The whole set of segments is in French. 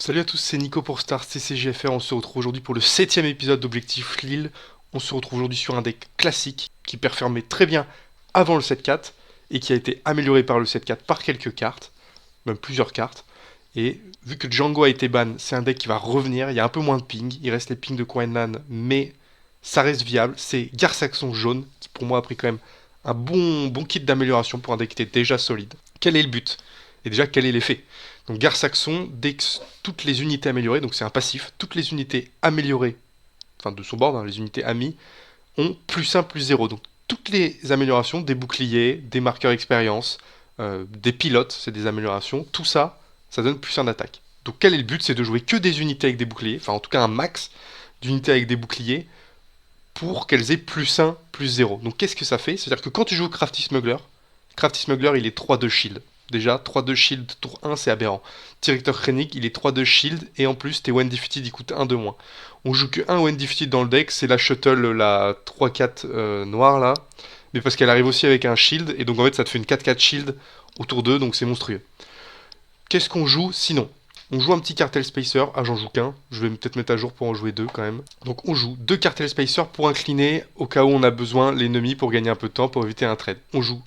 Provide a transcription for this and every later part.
Salut à tous, c'est Nico pour Star CCGFR. On se retrouve aujourd'hui pour le 7ème épisode d'Objectif Lille. On se retrouve aujourd'hui sur un deck classique qui performait très bien avant le 7-4 et qui a été amélioré par le 7-4 par quelques cartes, même plusieurs cartes. Et vu que Django a été ban, c'est un deck qui va revenir. Il y a un peu moins de ping, il reste les pings de Queenlan, mais ça reste viable. C'est Gare Saxon jaune qui pour moi a pris quand même un bon kit d'amélioration pour un deck qui était déjà solide. Quel est le but? Et déjà, quel est l'effet? Donc Gare Saxon, dès que toutes les unités améliorées, donc c'est un passif, toutes les unités améliorées, enfin de son board, hein, les unités amies, ont +1, +0. Donc toutes les améliorations, des boucliers, des marqueurs expérience, des pilotes, c'est des améliorations, tout ça, ça donne +1 d'attaque. Donc quel est le but? C'est de jouer que des unités avec des boucliers, enfin en tout cas un max d'unités avec des boucliers, pour qu'elles aient +1, +0. Donc qu'est-ce que ça fait? C'est-à-dire que quand tu joues Crafty Smuggler il est 3-2 shield. Déjà, 3-2 shield tour 1 c'est aberrant. Directeur Krennic il est 3-2 shield et en plus tes When Defeated il coûte 1 de moins. On joue que 1 When Defeated dans le deck, c'est la Shuttle, la 3-4 noire là. Mais parce qu'elle arrive aussi avec un shield et donc en fait ça te fait une 4-4 shield autour d'eux donc c'est monstrueux. Qu'est-ce qu'on joue sinon? On joue un petit Cartel Spacer. Ah, j'en joue qu'un. Je vais peut-être mettre à jour pour en jouer deux quand même. Donc, on joue deux Cartel Spacer pour incliner au cas où on a besoin l'ennemi pour gagner un peu de temps, pour éviter un trade. On joue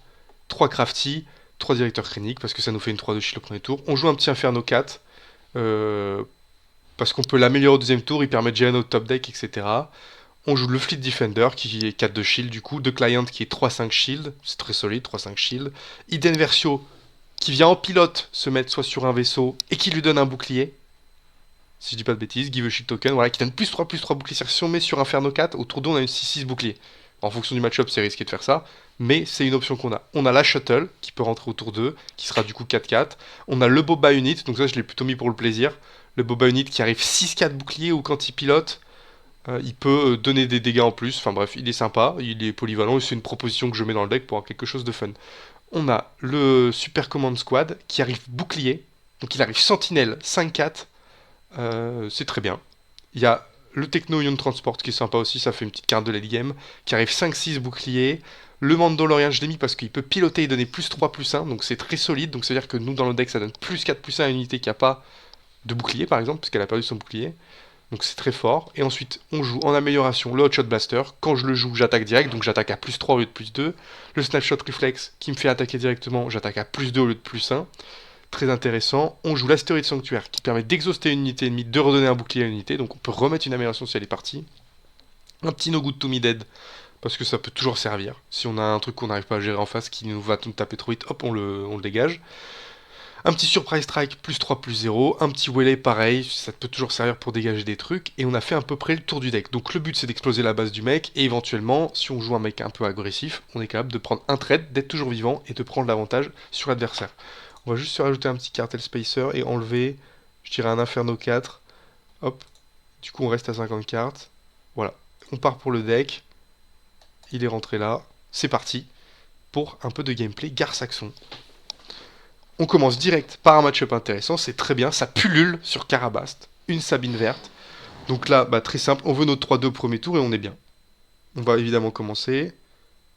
3 Crafty, 3 Directeurs Krennic parce que ça nous fait une 3 de shield au premier tour. On joue un petit Inferno 4 parce qu'on peut l'améliorer au deuxième tour. Il permet de gérer notre top deck, etc. On joue le Fleet Defender qui est 4 de shield du coup. De Client qui est 3-5 shield. C'est très solide, 3-5 shield. Iden Versio qui vient en pilote se mettre soit sur un vaisseau et qui lui donne un bouclier. Si je dis pas de bêtises, give a shield token, voilà, qui donne +3/+3 bouclier. C'est-à-dire que si on met sur Inferno 4, autour d'eux on a une 6-6 bouclier. En fonction du match-up, c'est risqué de faire ça, mais c'est une option qu'on a. On a la Shuttle qui peut rentrer autour d'eux, qui sera du coup 4-4. On a le Boba Unit, donc ça je l'ai plutôt mis pour le plaisir. Le Boba Unit qui arrive 6-4 bouclier ou quand il pilote, il peut donner des dégâts en plus. Enfin bref, il est sympa, il est polyvalent et c'est une proposition que je mets dans le deck pour avoir quelque chose de fun. On a le Super Command Squad qui arrive bouclier. Donc il arrive Sentinelle 5-4. C'est très bien. Il y a le Techno Ion Transport qui est sympa aussi, ça fait une petite carte de late game. Qui arrive 5-6 bouclier. Le Mandalorian, je l'ai mis parce qu'il peut piloter et donner +3/+1. Donc c'est très solide. Donc c'est à dire que nous dans le deck ça donne +4/+1 à une unité qui n'a pas de bouclier par exemple, puisqu'elle a perdu son bouclier. Donc c'est très fort. Et ensuite, on joue en amélioration le Hotshot Blaster. Quand je le joue, j'attaque direct, donc j'attaque à +3 au lieu de +2. Le Snapshot Reflex qui me fait attaquer directement, j'attaque à +2 au lieu de +1. Très intéressant. On joue l'Astéroïde Sanctuaire qui permet d'exhauster une unité ennemie, de redonner un bouclier à l'unité. Donc on peut remettre une amélioration si elle est partie. Un petit No Good To Me Dead parce que ça peut toujours servir. Si on a un truc qu'on n'arrive pas à gérer en face qui nous va nous taper trop vite, hop, on le dégage. Un petit Surprise Strike +3/+0, un petit Wele pareil, ça peut toujours servir pour dégager des trucs, et on a fait à peu près le tour du deck. Donc le but c'est d'exploser la base du mec, et éventuellement, si on joue un mec un peu agressif, on est capable de prendre un trade, d'être toujours vivant, et de prendre l'avantage sur l'adversaire. On va juste se rajouter un petit Cartel Spacer, et enlever, je dirais un Inferno 4, hop, du coup on reste à 50 cartes, voilà. On part pour le deck, il est rentré là, c'est parti, pour un peu de gameplay Gare Saxon. On commence direct par un match-up intéressant, c'est très bien, ça pullule sur Karabast, une Sabine verte. Donc là, bah, très simple, on veut notre 3-2 au premier tour et on est bien. On va évidemment commencer.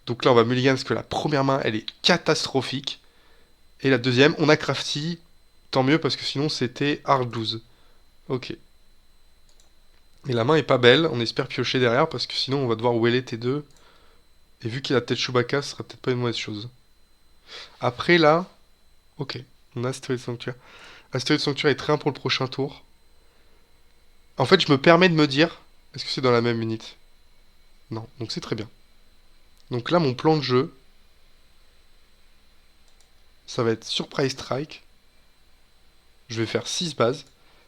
Donc là, on va mulligan parce que la première main, elle est catastrophique. Et la deuxième, on a Crafty. Tant mieux parce que sinon, c'était Hard Blues. Ok. Et la main est pas belle, on espère piocher derrière parce que sinon, on va devoir wheeler T2. Et vu qu'il a peut-être Chewbacca, ce sera peut-être pas une mauvaise chose. Après là, ok, on a Astéroïde Sanctuaire. Astéroïde Sanctuaire est très bien pour le prochain tour. En fait, je me permets de me dire, est-ce que c'est dans la même unité? Non, donc c'est très bien. Donc là, mon plan de jeu, ça va être Surprise Strike. Je vais faire 6 bases.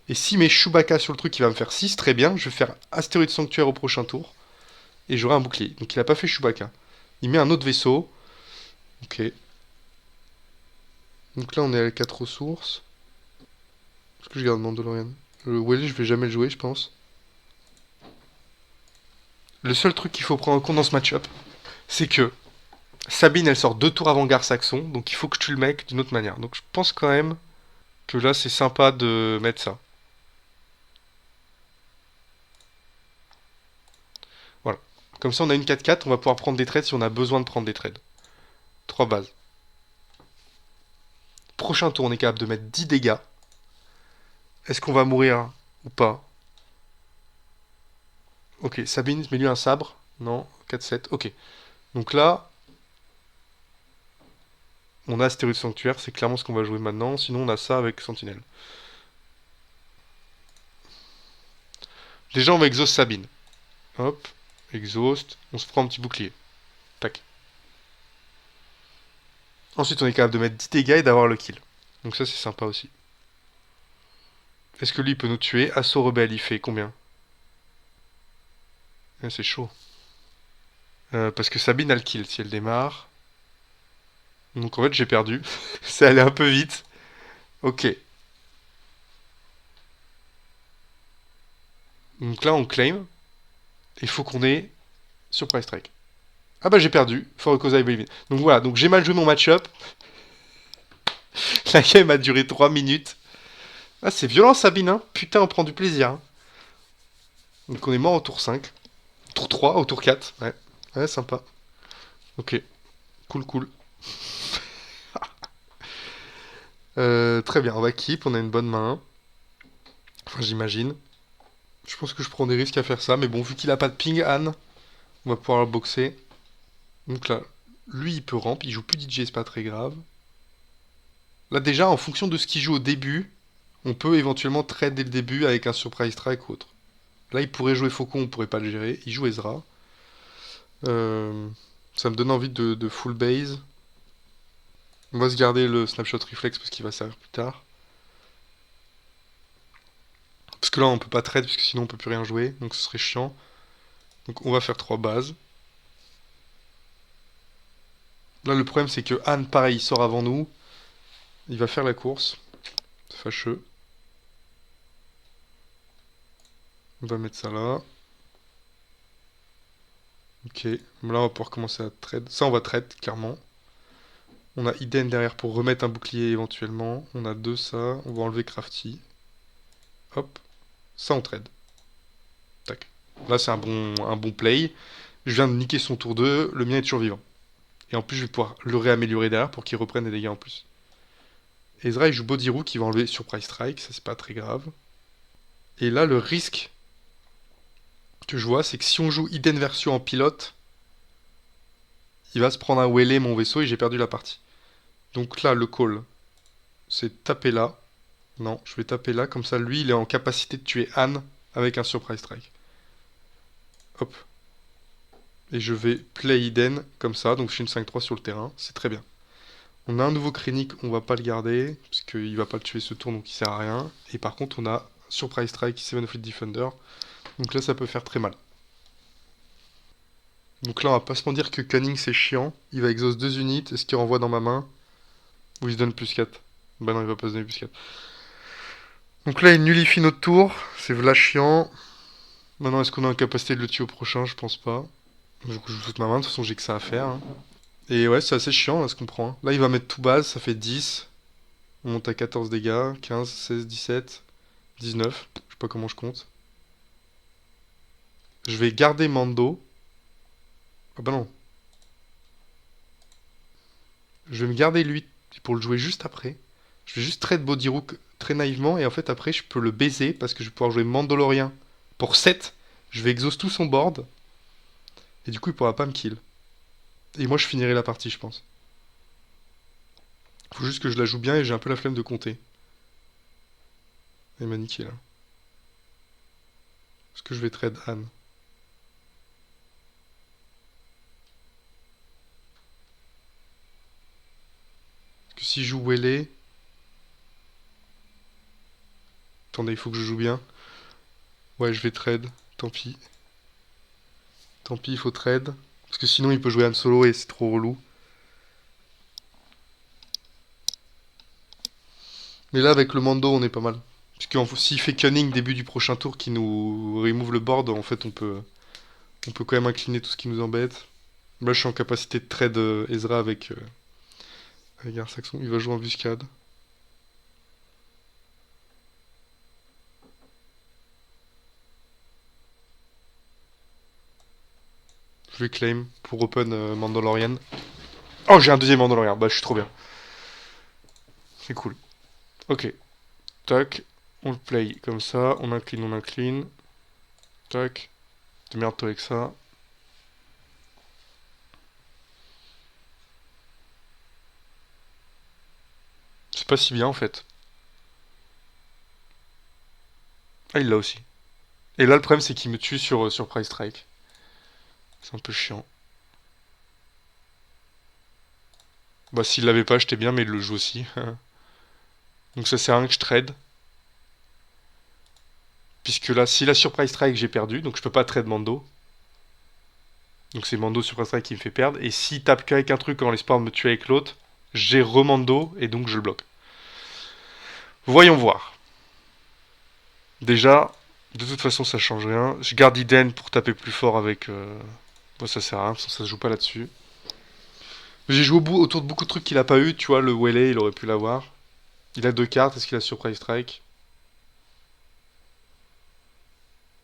Et si mes Chewbacca sur le truc, il va me faire 6, très bien. Je vais faire Astéroïde Sanctuaire au prochain tour. Et j'aurai un bouclier. Donc il a pas fait Chewbacca. Il met un autre vaisseau. Ok. Donc là, on est à 4 ressources. Est-ce que je garde Mandalorian? Le Wally, je vais jamais le jouer, je pense. Le seul truc qu'il faut prendre en compte dans ce match-up, c'est que Sabine, elle sort 2 tours avant Gare Saxon, donc il faut que tu le mettes d'une autre manière. Donc je pense quand même que là, c'est sympa de mettre ça. Voilà. Comme ça, on a une 4-4, on va pouvoir prendre des trades si on a besoin de prendre des trades. 3 bases. Prochain tour, on est capable de mettre 10 dégâts. Est-ce qu'on va mourir ou pas? Ok, Sabine, mets-lui un sabre. Non, 4-7. Ok. Donc là, on a Astéroïde Sanctuaire, c'est clairement ce qu'on va jouer maintenant. Sinon, on a ça avec Sentinelle. Déjà, on va exhaust Sabine. Hop, exhaust. On se prend un petit bouclier. Tac. Ensuite, on est capable de mettre 10 dégâts et d'avoir le kill. Donc ça, c'est sympa aussi. Est-ce que lui il peut nous tuer? Assaut rebelle, il fait combien? C'est chaud. Parce que Sabine a le kill si elle démarre. Donc en fait, j'ai perdu. C'est allé un peu vite. Ok. Donc là, on claim. Il faut qu'on ait Surprise Strike. Ah bah j'ai perdu. For a cause I believe in. Donc voilà, donc j'ai mal joué mon match-up. La game a duré 3 minutes. Ah, c'est violent, Sabine, hein. Putain, on prend du plaisir, hein. Donc on est mort au tour 5. Tour 3, au tour 4. Ouais. Ouais, sympa. Ok. Cool, cool. Très bien, on va keep, on a une bonne main. Enfin, j'imagine. Je pense que je prends des risques à faire ça, mais bon, vu qu'il a pas de ping, Anne, on va pouvoir le boxer. Donc là, lui, il peut ramp, il joue plus DJ, c'est pas très grave. Là, déjà, en fonction de ce qu'il joue au début, on peut éventuellement trade dès le début avec un surprise strike ou autre. Là, il pourrait jouer Faucon, on pourrait pas le gérer. Il joue Ezra. Euh, Ça me donne envie de full base. On va se garder le snapshot reflex parce qu'il va servir plus tard. Parce que là, on peut pas trade, parce que sinon on peut plus rien jouer, donc ce serait chiant. Donc on va faire 3 bases. Là, le problème, c'est que Anne, pareil, il sort avant nous. Il va faire la course. C'est fâcheux. On va mettre ça là. Ok. Là, on va pouvoir commencer à trade. Ça, on va trade, clairement. On a Eden derrière pour remettre un bouclier éventuellement. On a 2 ça. On va enlever Crafty. Hop. Ça, on trade. Tac. Là, c'est un bon play. Je viens de niquer son tour 2. Le mien est toujours vivant. Et en plus, je vais pouvoir le réaméliorer derrière pour qu'il reprenne des dégâts en plus. Ezra, il joue Bodirook qui va enlever Surprise Strike. Ça, c'est pas très grave. Et là, le risque que je vois, c'est que si on joue Eden Versio en pilote, il va se prendre un Wele mon vaisseau et j'ai perdu la partie. Donc là, le call, c'est taper là. Non, je vais taper là, comme ça, lui, il est en capacité de tuer Anne avec un Surprise Strike. Hop. Et je vais play Eden comme ça, donc je suis une 5-3 sur le terrain, c'est très bien. On a un nouveau Krennic, on va pas le garder, parce qu'il va pas le tuer ce tour, donc il sert à rien. Et par contre, on a Surprise Strike, Seven of Fleet Defender, donc là, ça peut faire très mal. Donc là, on va pas se mentir que Cunning, c'est chiant. Il va exhaust 2 unités, est-ce qu'il renvoie dans ma main? Ou il se donne plus 4? Bah non, il va pas se donner plus 4. Donc là, il nullifie notre tour, c'est v'là chiant. Maintenant, est-ce qu'on a la capacité de le tuer au prochain? Je pense pas. Du coup, je joue toute ma main, de toute façon, j'ai que ça à faire, hein. Et ouais, c'est assez chiant, là, ce qu'on prend, hein. Là, il va mettre tout base, ça fait 10. On monte à 14 dégâts, 15, 16, 17, 19. Je sais pas comment je compte. Je vais garder Mando. Ah bah non. Je vais me garder lui pour le jouer juste après. Je vais juste trade Bodirook très naïvement et en fait après je peux le baiser parce que je vais pouvoir jouer Mandalorien pour 7. Je vais exhaust tout son board et du coup il pourra pas me kill. Et moi je finirai la partie je pense. Faut juste que je la joue bien et j'ai un peu la flemme de compter. Il m'a niqué là. Est-ce que je vais trade Anne? Parce que si je joue Wele... Attendez, il faut que je joue bien. Ouais, je vais trade. Tant pis. Tant pis, il faut trade. Parce que sinon il peut jouer Han Solo et c'est trop relou. Mais là avec le Mando on est pas mal. Parce que s'il fait Cunning début du prochain tour qui nous remove le board, en fait on peut quand même incliner tout ce qui nous embête. Là je suis en capacité de trade Ezra avec un Saxon. Il va jouer en embuscade. Je vais claim pour open Mandalorian. Oh j'ai un deuxième Mandalorian, bah je suis trop bien. C'est cool. Ok. Tac. On le play comme ça, on incline, on incline. Tac. Démerde-toi avec ça. C'est pas si bien en fait. Ah, il l'a aussi. Et là, le problème, c'est qu'il me tue sur Price Strike. C'est un peu chiant. Bah, s'il l'avait pas, j'étais bien, mais il le joue aussi. Donc ça sert à rien que je trade. Puisque là, s'il a sur Price Strike, j'ai perdu. Donc je peux pas trade Mando. Donc c'est Mando sur Price Strike qui me fait perdre. Et s'il tape qu'avec un truc en l'espoir de me tuer avec l'autre, j'ai remando et donc je le bloque. Voyons voir. Déjà, de toute façon, ça change rien. Je garde Iden pour taper plus fort avec. Bon, ça sert à rien, ça se joue pas là-dessus. J'ai joué autour de beaucoup de trucs qu'il a pas eu. Tu vois, le Wele, il aurait pu l'avoir. Il a deux cartes. Est-ce qu'il a Surprise Strike?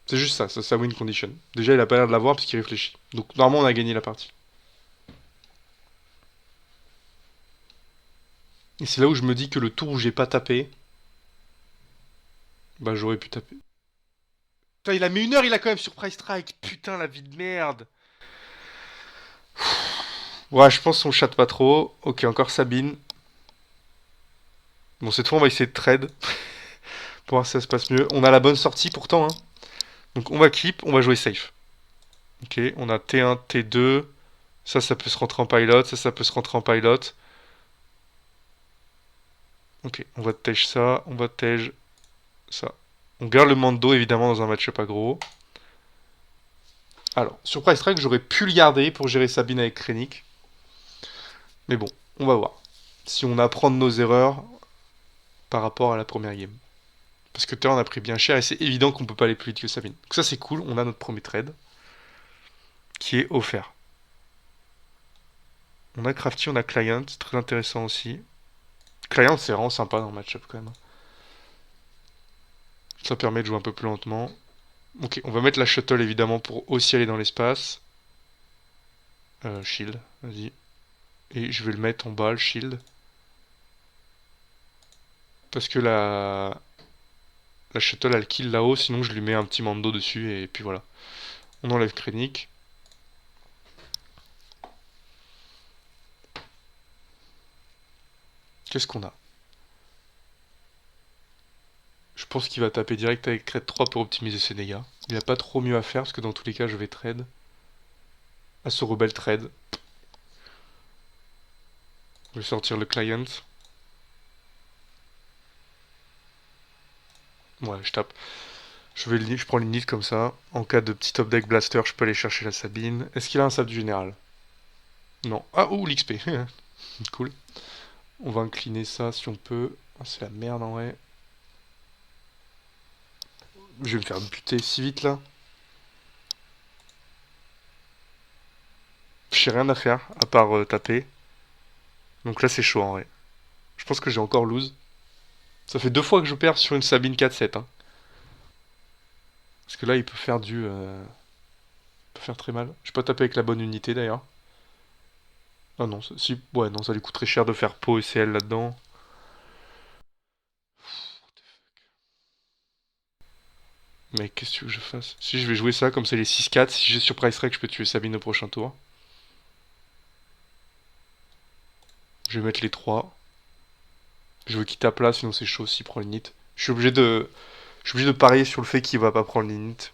C'est juste ça, ça win condition. Déjà, il a pas l'air de l'avoir parce qu'il réfléchit. Donc, normalement, on a gagné la partie. Et c'est là où je me dis que le tour où j'ai pas tapé, bah, j'aurais pu taper. Putain, il a mis une heure, il a quand même Surprise Strike. Putain, la vie de merde. Ouais, je pense qu'on chatte pas trop. Ok, encore Sabine. Bon, cette fois, on va essayer de trade. Pour voir si ça se passe mieux. On a la bonne sortie pourtant, hein. Donc, on va keep, on va jouer safe. Ok, on a T1, T2. Ça peut se rentrer en pilot. Ça peut se rentrer en pilot. Ok, on va tège ça. On va tège ça. On garde le Mando évidemment dans un match-up aggro. Alors, sur Price Strike, j'aurais pu le garder pour gérer Sabine avec Krennic. Mais bon, on va voir. Si on apprend de nos erreurs par rapport à la première game. Parce que Turn a pris bien cher et c'est évident qu'on peut pas aller plus vite que Sabine. Donc ça c'est cool, on a notre premier trade qui est offert. On a Crafty, on a Client, très intéressant aussi. Client c'est vraiment sympa dans le match-up quand même. Ça permet de jouer un peu plus lentement. Ok, on va mettre la shuttle évidemment pour aussi aller dans l'espace. Shield, vas-y. Et je vais le mettre en bas, le shield. Parce que la shuttle elle kill là-haut, sinon je lui mets un petit Mando dessus et puis voilà. On enlève Krennic. Qu'est-ce qu'on a? Je pense qu'il va taper direct avec trade 3 pour optimiser ses dégâts. Il n'a pas trop mieux à faire parce que dans tous les cas je vais trade. À ce rebelle trade. Je vais sortir le client. Ouais, je tape. Je prends l'init comme ça. En cas de petit top deck blaster, je peux aller chercher la Sabine. Est-ce qu'il a un sable du général? Non. Ah, oh, l'XP. Cool. On va incliner ça si on peut. Ah, c'est la merde en vrai. Je vais me faire buter si vite là. J'ai rien à faire à part taper. Donc là c'est chaud en vrai. Je pense que j'ai encore lose. Ça fait deux fois que je perds sur une Sabine 4-7. Hein. Parce que là il peut faire il peut faire très mal. Je peux taper avec la bonne unité d'ailleurs. Ah non, si, ouais, non, ça lui coûte très cher de faire Poe et CL là-dedans. Mais qu'est-ce que tu veux que je fasse? Si je vais jouer ça, comme c'est les 6-4, si j'ai sur Price Rec, je peux tuer Sabine au prochain tour. Je vais mettre les 3. Je veux qu'il tape là, sinon c'est chaud s'il prend l'init. Je suis obligé de parier sur le fait qu'il va pas prendre l'init.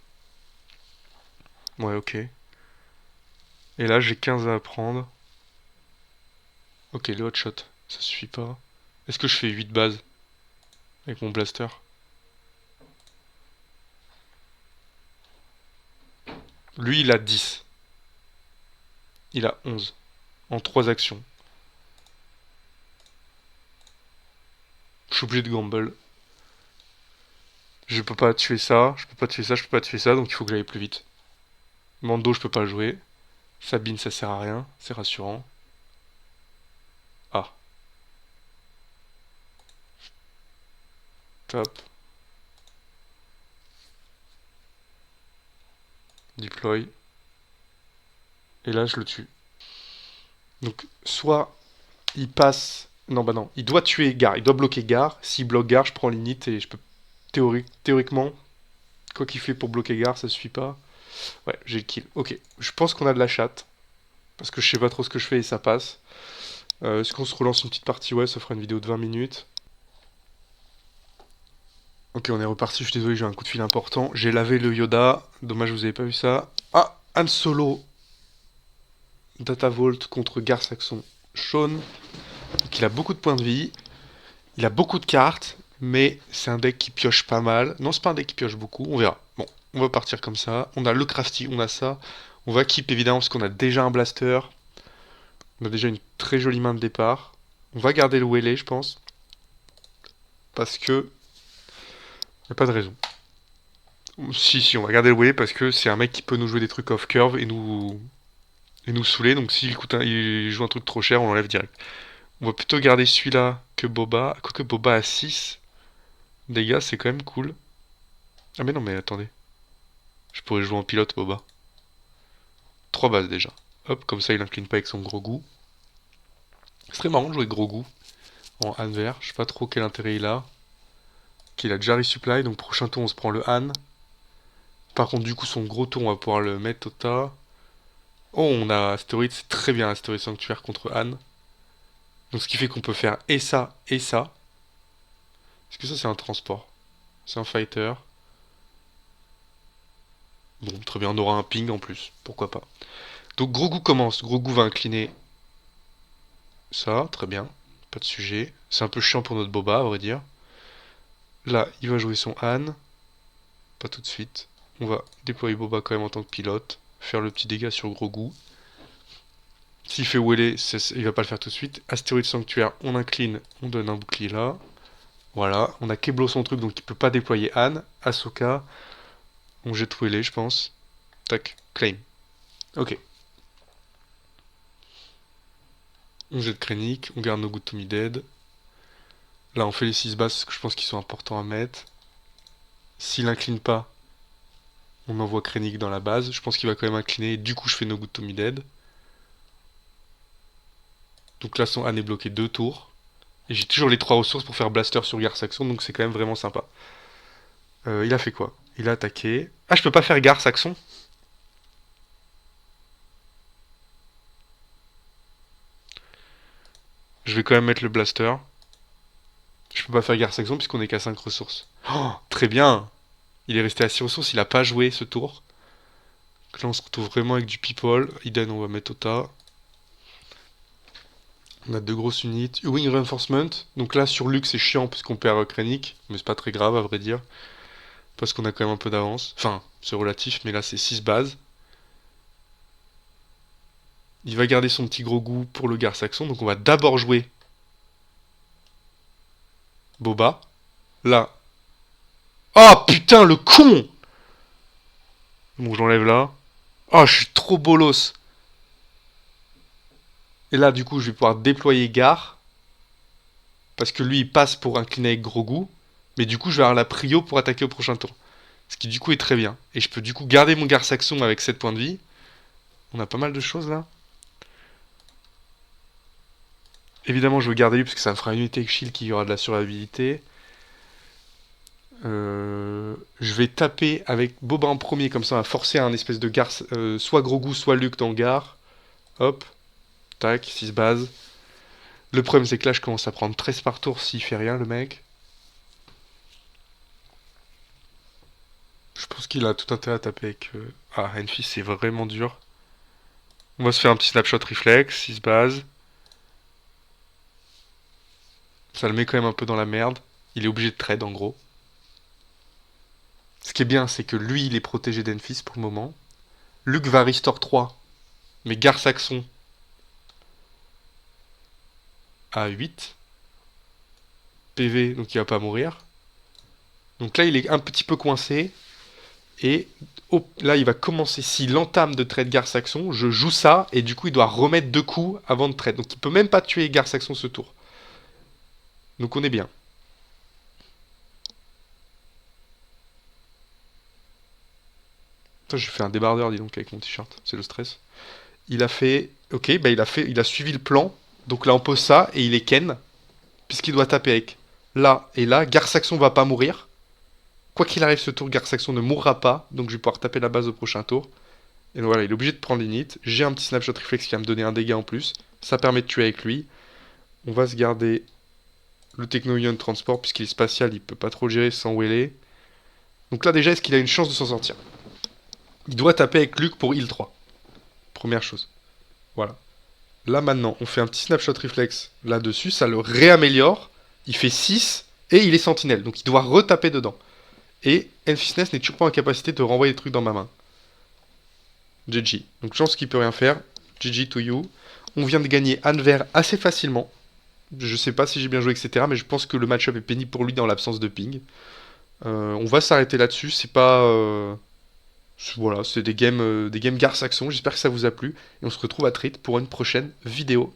Ouais, ok. Et là, j'ai 15 à prendre. Ok, le hot shot, ça suffit pas. Est-ce que je fais 8 bases avec mon blaster? Lui, il a 10. Il a 11. En 3 actions. Je suis obligé de gamble. Je peux pas tuer ça, je peux pas tuer ça, je peux pas tuer ça, donc il faut que j'aille plus vite. Mando, je peux pas jouer. Sabine, ça sert à rien, c'est rassurant. Ah, top. Deploy. Et là, je le tue. Donc, soit il passe. Non, bah non, il doit tuer Gare, il doit bloquer Gare. S'il bloque Gare, je prends l'init et je peux. Théoriquement, quoi qu'il fait pour bloquer Gar, ça suffit pas. Ouais, j'ai le kill. Ok, je pense qu'on a de la chatte. Parce que je sais pas trop ce que je fais et ça passe. Est-ce qu'on se relance une petite partie? Ouais, ça fera une vidéo de 20 minutes. Ok, on est reparti. Je suis désolé, j'ai un coup de fil important. J'ai lavé le Yoda. Dommage, vous avez pas vu ça. Ah, Han Solo. Data Vault contre Gar Saxon. Sean. Donc il a beaucoup de points de vie. Il a beaucoup de cartes. Mais c'est un deck qui pioche pas mal. Non, c'est pas un deck qui pioche beaucoup. On verra. Bon, on va partir comme ça. On a le crafty, on a ça. On va keep évidemment parce qu'on a déjà un blaster. On a déjà une très jolie main de départ. On va garder le Wele, je pense. Parce que... Y a pas de raison. Si, on va garder le Wele parce que c'est un mec qui peut nous jouer des trucs off-curve et nous saouler. Donc s'il il joue un truc trop cher, on l'enlève direct. On va plutôt garder celui-là que Boba. Quoique Boba a 6 dégâts, c'est quand même cool. Ah mais non, mais attendez. Je pourrais jouer en pilote Boba. 3 bases déjà. Hop, comme ça il incline pas avec son gros goût. Ce serait marrant de jouer gros goût en Han vert. Je sais pas trop quel intérêt il a. Qu'il a déjà resupply, donc prochain tour on se prend le Han. Par contre, du coup, son gros tour, on va pouvoir le mettre au tas. Oh, on a Asteroid, c'est très bien Asteroid Sanctuaire contre Han. Donc ce qui fait qu'on peut faire et ça, et ça. Est-ce que ça c'est un transport? C'est un fighter. Bon, très bien, on aura un ping en plus, pourquoi pas. Donc Grogu commence, Grogu va incliner ça, très bien, pas de sujet. C'est un peu chiant pour notre Boba, à vrai dire. Là, il va jouer son Han. Pas tout de suite. On va déployer Boba quand même en tant que pilote. Faire le petit dégât sur Grogu. S'il fait Wele, il va pas le faire tout de suite. Astéroïde Sanctuaire, on incline, on donne un bouclier là. Voilà, on a Keblo son truc, donc il peut pas déployer Han. Ahsoka, on jette Wele, je pense. Tac, claim. Ok. On jette Krennic, on garde nos Good to Me Dead. Là, on fait les 6 bases, parce que je pense qu'ils sont importants à mettre. S'il incline pas, on envoie Krennic dans la base. Je pense qu'il va quand même incliner, du coup je fais No Good to Me Dead. Donc là, son Han est bloqué 2 tours. Et j'ai toujours les 3 ressources pour faire Blaster sur Gar Saxon, donc c'est quand même vraiment sympa. Il a fait quoi? Il a attaqué. Ah, je peux pas faire Gar Saxon? Je vais quand même mettre le Blaster. Je peux pas faire Gar Saxon puisqu'on est qu'à 5 ressources. Oh, très bien! Il est resté à 6 ressources, il a pas joué ce tour. Donc là, on se retrouve vraiment avec du people. Iden, on va mettre au tas. On a 2 grosses unités. Wing Reinforcement. Donc là, sur Luke, c'est chiant puisqu'on perd Krennic. Mais c'est pas très grave, à vrai dire. Parce qu'on a quand même un peu d'avance. Enfin, c'est relatif, mais là, c'est 6 bases. Il va garder son petit gros goût pour le Gar Saxon. Donc on va d'abord jouer Boba. Là. Oh putain, le con! Bon, j'enlève là. Oh, je suis trop bolos. Et là, du coup, je vais pouvoir déployer Gar. Parce que lui, il passe pour incliner avec gros goût. Mais du coup, je vais avoir la prio pour attaquer au prochain tour. Ce qui, du coup, est très bien. Et je peux, du coup, garder mon Gar Saxon avec 7 points de vie. On a pas mal de choses, là. Évidemment, je veux garder lui parce que ça me fera une unité avec shield qui aura de la survivabilité. Je vais taper avec Boba en premier, comme ça on va forcer un espèce de Gar, soit Grogu, soit Luke dans le Gar. Hop, tac, 6 bases. Le problème c'est que là je commence à prendre 13 par tour s'il fait rien le mec. Je pense qu'il a tout intérêt à taper avec... Ah, Enfys c'est vraiment dur. On va se faire un petit snapshot réflexe, 6 bases. Ça le met quand même un peu dans la merde. Il est obligé de trade en gros. Ce qui est bien, c'est que lui, il est protégé d'Enfys pour le moment. Luke va restore 3. Mais Gar Saxon à 8. PV, donc il va pas mourir. Donc là, il est un petit peu coincé. Et là, il va commencer. S'il entame de trade Gar Saxon, je joue ça. Et du coup, il doit remettre 2 coups avant de trade. Donc il peut même pas tuer Gar Saxon ce tour. Donc on est bien. Putain, j'ai fait un débardeur, dis donc, avec mon t-shirt. C'est le stress. Il a fait... Ok, bah il a suivi le plan. Donc là, on pose ça. Et il est Ken. Puisqu'il doit taper avec là et là. Gar Saxon va pas mourir. Quoi qu'il arrive, ce tour, Gar-Saxon ne mourra pas, donc je vais pouvoir taper la base au prochain tour. Et donc voilà, il est obligé de prendre l'init. J'ai un petit snapshot réflexe qui va me donner un dégât en plus. Ça permet de tuer avec lui. On va se garder le Techno-Ion Transport, puisqu'il est spatial, il peut pas trop le gérer sans Wheeler. Donc là déjà, est-ce qu'il a une chance de s'en sortir? Il doit taper avec Luke pour heal 3. Première chose. Voilà. Là maintenant, on fait un petit snapshot réflexe là-dessus, ça le réaméliore. Il fait 6 et il est sentinelle, donc il doit retaper dedans. Et Enfisness n'est toujours pas en capacité de renvoyer des trucs dans ma main. GG. Donc je pense qu'il peut rien faire. GG to you. On vient de gagner Anver assez facilement. Je sais pas si j'ai bien joué, etc. Mais je pense que le match-up est pénible pour lui dans l'absence de ping. On va s'arrêter là-dessus. C'est pas... voilà, c'est des games Gar-Saxon. J'espère que ça vous a plu. Et on se retrouve à très vite pour une prochaine vidéo.